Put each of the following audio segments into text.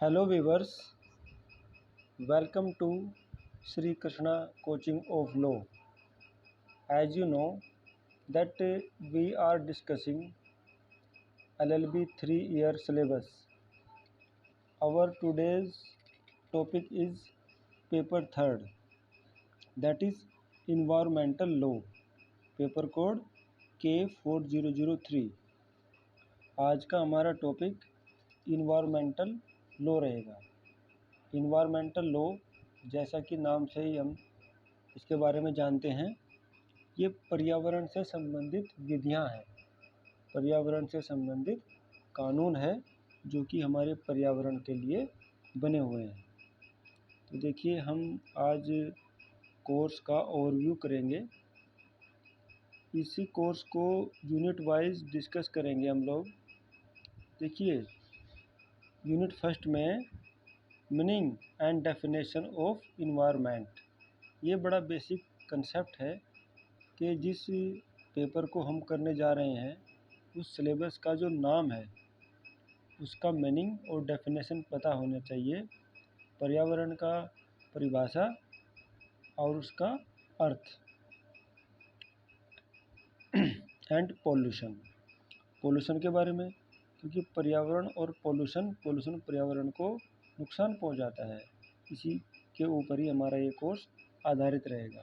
Hello viewers, welcome to Sri Krishna Coaching of Law. As you know that we are discussing LLB 3-year syllabus. Our today's topic is paper third, that is environmental law, paper code K4003। आज का हमारा topic environmental law रहेगा। Environmental law जैसा कि नाम से ही हम इसके बारे में जानते हैं, ये पर्यावरण से संबंधित विधियां हैं, पर्यावरण से संबंधित कानून है जो कि हमारे पर्यावरण के लिए बने हुए हैं। तो देखिए, हम आज कोर्स का ओवरव्यू करेंगे। इसी कोर्स को यूनिट वाइज डिस्कस करेंगे हम लोग। देखिए, यूनिट फर्स्ट में meaning and definition of environment, ये बड़ा बेसिक कंसेप्ट है कि जिस पेपर को हम करने जा रहे हैं उस सिलेबस का जो नाम है उसका मीनिंग और डेफिनेशन पता होना चाहिए। पर्यावरण का परिभाषा और उसका अर्थ। एंड पोल्यूशन के बारे में, क्योंकि पर्यावरण और पोल्यूशन पर्यावरण को नुकसान पहुंचाता है, इसी के ऊपर ही हमारा ये कोर्स आधारित रहेगा।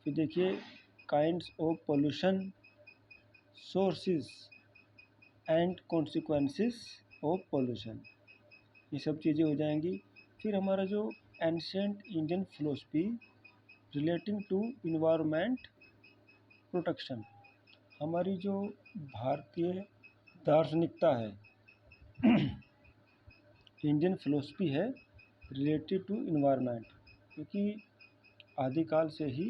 फिर देखिए, kinds of pollution, sources and consequences of pollution, ये सब चीज़ें हो जाएंगी। फिर हमारा जो ancient Indian philosophy relating to environment protection, हमारी जो भारतीय दार्शनिकता है, इंडियन फिलॉसफी है रिलेटेड टू इन्वायरमेंट, क्योंकि आदिकाल से ही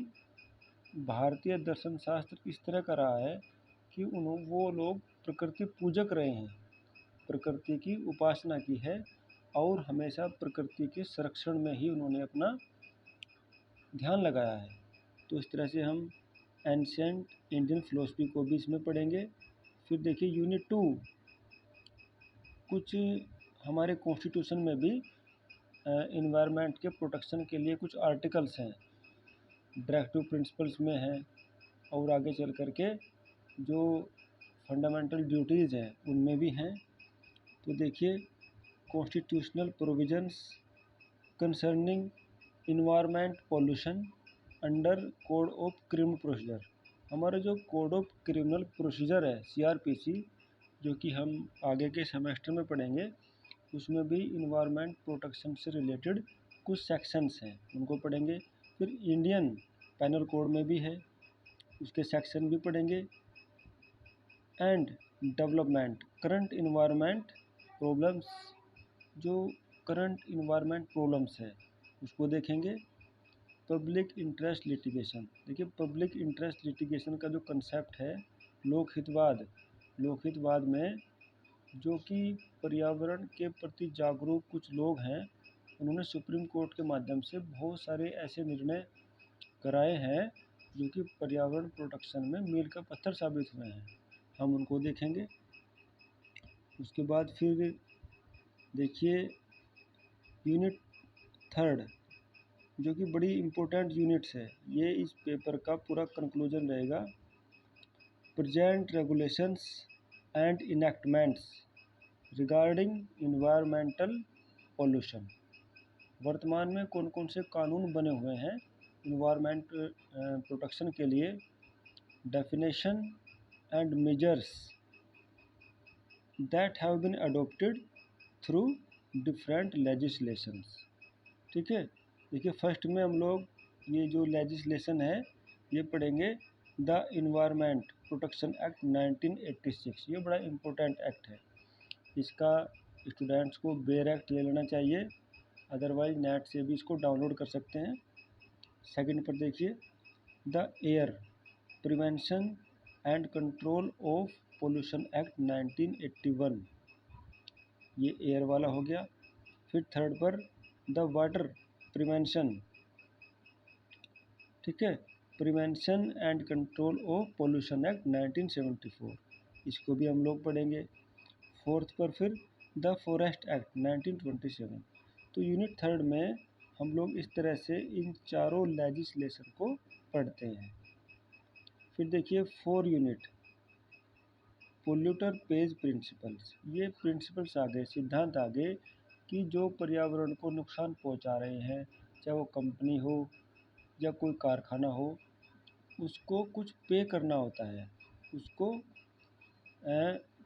भारतीय दर्शन शास्त्र इस तरह का रहा है कि वो लोग प्रकृति पूजक रहे हैं, प्रकृति की उपासना की है और हमेशा प्रकृति के संरक्षण में ही उन्होंने अपना ध्यान लगाया है। तो इस तरह से हम एंशिएंट इंडियन फिलॉसफी को भी इसमें पढ़ेंगे। फिर देखिए, यूनिट 2, कुछ हमारे कॉन्स्टिट्यूशन में भी इन्वायरमेंट के प्रोटेक्शन के लिए कुछ आर्टिकल्स हैं, डायरेक्टिव प्रिंसिपल्स में हैं, और आगे चल कर के जो फंडामेंटल ड्यूटीज़ हैं उनमें भी हैं। तो देखिए, constitutional provisions concerning environment pollution under code of criminal procedure, हमारा जो कोड ऑफ क्रिमिनल प्रोसीजर है CRPC, जो कि हम आगे के सेमेस्टर में पढ़ेंगे, उसमें भी इन्वायरमेंट प्रोटेक्शन से रिलेटेड कुछ सेक्शंस हैं, उनको पढ़ेंगे। फिर इंडियन पैनल कोड में भी है, उसके सेक्शन भी पढ़ेंगे। And development current environment problems, जो करंट इन्वायरमेंट प्रॉब्लम्स है उसको देखेंगे। पब्लिक इंटरेस्ट लिटिगेशन, देखिए पब्लिक इंटरेस्ट लिटिगेशन का जो कंसेप्ट है, लोकहितवाद में जो कि पर्यावरण के प्रति जागरूक कुछ लोग हैं, उन्होंने सुप्रीम कोर्ट के माध्यम से बहुत सारे ऐसे निर्णय कराए हैं जो कि पर्यावरण प्रोटेक्शन में मील का पत्थर साबित हुए हैं, हम उनको देखेंगे। उसके बाद फिर देखिए, यूनिट थर्ड, जो कि बड़ी इम्पोर्टेंट यूनिट्स है, ये इस पेपर का पूरा कंक्लूजन रहेगा। Present regulations and enactments regarding environmental pollution, वर्तमान में कौन कौन से कानून बने हुए हैं इन्वायरमेंट प्रोटेक्शन के लिए, definition and measures that have been adopted through different legislations. ठीक है, देखिए फर्स्ट में हम लोग ये जो लेजिस्लेशन है ये पढ़ेंगे, द इन्वायरमेंट प्रोटेक्शन एक्ट 1986, ये बड़ा इम्पोर्टेंट एक्ट है। इसका स्टूडेंट्स को बेयर एक्ट ले लेना चाहिए, अदरवाइज नेट से भी इसको डाउनलोड कर सकते हैं। सेकंड पर देखिए, the air prevention and control of pollution act 1981, ये एयर वाला हो गया। फिर थर्ड पर द वाटर प्रिवेंशन, ठीक है, prevention and control of pollution act 1974, इसको भी हम लोग पढ़ेंगे। फोर्थ पर फिर द फॉरेस्ट एक्ट 1927। तो यूनिट थर्ड में हम लोग इस तरह से इन चारों लेजिस्लेशन को पढ़ते हैं। फिर देखिए 4 यूनिट पोल्यूटर पेज प्रिंसिपल्स। ये प्रिंसिपल्स आ गए, सिद्धांत आ गए कि जो पर्यावरण को नुकसान पहुंचा रहे हैं, चाहे वो कंपनी हो या कोई कारखाना हो, उसको कुछ पे करना होता है, उसको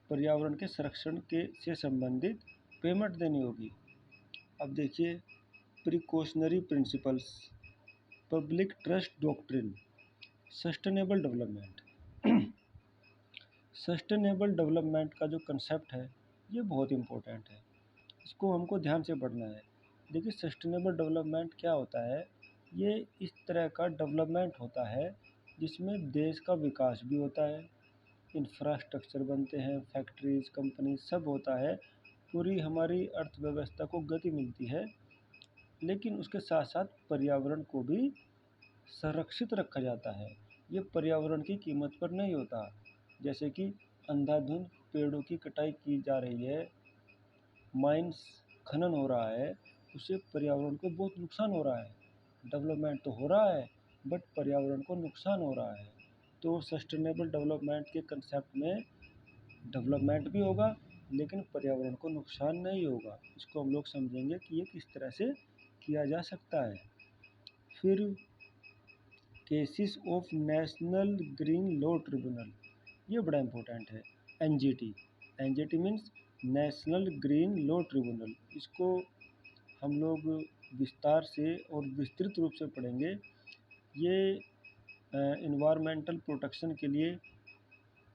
पर्यावरण के संरक्षण के से संबंधित पेमेंट देनी होगी। अब देखिए precautionary principles, public trust doctrine, sustainable development. Sustainable development का जो कंसेप्ट है ये बहुत इम्पोर्टेंट है, इसको हमको ध्यान से पढ़ना है। देखिए सस्टेनेबल डेवलपमेंट क्या होता है, ये इस तरह का डेवलपमेंट होता है जिसमें देश का विकास भी होता है, इंफ्रास्ट्रक्चर बनते हैं, फैक्ट्रीज, कंपनी सब होता है, पूरी हमारी अर्थव्यवस्था को गति मिलती है, लेकिन उसके साथ साथ पर्यावरण को भी संरक्षित रखा जाता है। ये पर्यावरण की कीमत पर नहीं होता, जैसे कि अंधाधुंध पेड़ों की कटाई की जा रही है, माइंस खनन हो रहा है, उससे पर्यावरण को बहुत नुकसान हो रहा है। डेवलपमेंट तो हो रहा है बट पर्यावरण को नुकसान हो रहा है। तो सस्टेनेबल डेवलपमेंट के कंसेप्ट में डेवलपमेंट भी होगा लेकिन पर्यावरण को नुकसान नहीं होगा। इसको हम लोग समझेंगे कि ये किस तरह से किया जा सकता है। फिर cases of national green law tribunal, ये बड़ा इम्पोर्टेंट है। NGT, NGT means national green law tribunal, इसको हम लोग विस्तार से और विस्तृत रूप से पढ़ेंगे। ये इन्वायरमेंटल प्रोटेक्शन के लिए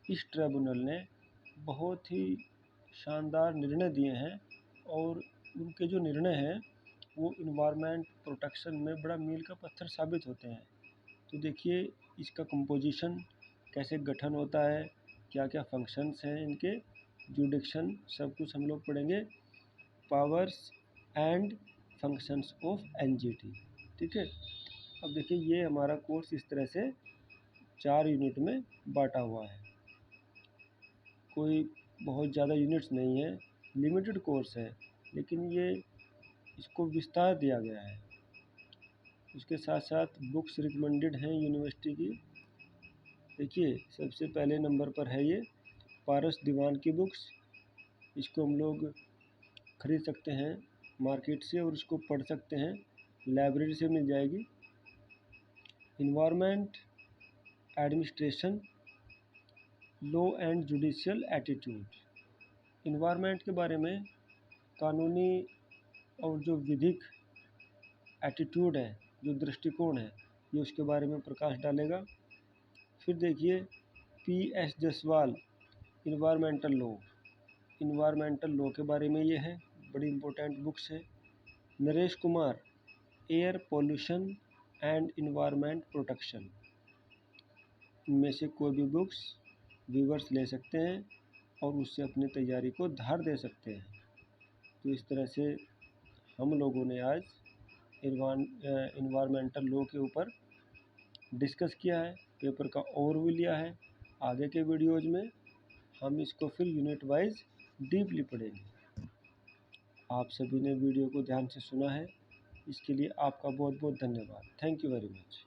इस ट्रिब्यूनल ने बहुत ही शानदार निर्णय दिए हैं और उनके जो निर्णय हैं वो इन्वायरमेंट प्रोटेक्शन में बड़ा मील का पत्थर साबित होते हैं। तो देखिए इसका कंपोजिशन, कैसे गठन होता है, क्या क्या फंक्शंस हैं इनके, जुडिक्शन, सब कुछ हम लोग पढ़ेंगे। Powers and functions of NGT, ठीक है। अब देखिए ये हमारा कोर्स इस तरह से 4 यूनिट में बांटा हुआ है, कोई बहुत ज़्यादा यूनिट्स नहीं है, लिमिटेड कोर्स है, लेकिन ये इसको विस्तार दिया गया है। उसके साथ साथ बुक्स रिकमेंडेड हैं यूनिवर्सिटी की। देखिए सबसे पहले नंबर पर है ये पारस दीवान की बुक्स, इसको हम लोग खरीद सकते हैं मार्केट से और इसको पढ़ सकते हैं, लाइब्रेरी से मिल जाएगी। Environment administration, law and judicial attitude, environment के बारे में कानूनी और जो विधिक एटीट्यूड है, जो दृष्टिकोण है, ये उसके बारे में प्रकाश डालेगा। फिर देखिए PS Jaswal environmental law, environmental law के बारे में ये है, बड़ी इम्पोर्टेंट बुक्स है। Naresh Kumar air pollution and environment protection, इनमें से कोई भी बुक्स व्यूवर्स ले सकते हैं और उससे अपनी तैयारी को धार दे सकते हैं। तो इस तरह से हम लोगों ने आज इन्वायरमेंटल लॉ के ऊपर डिस्कस किया है, पेपर का ओवरव्यू लिया है। आगे के वीडियोज़ में हम इसको फिर यूनिट वाइज डीपली पढ़ेंगे। आप सभी ने वीडियो को ध्यान से सुना है, इसके लिए आपका बहुत बहुत धन्यवाद। Thank you very much.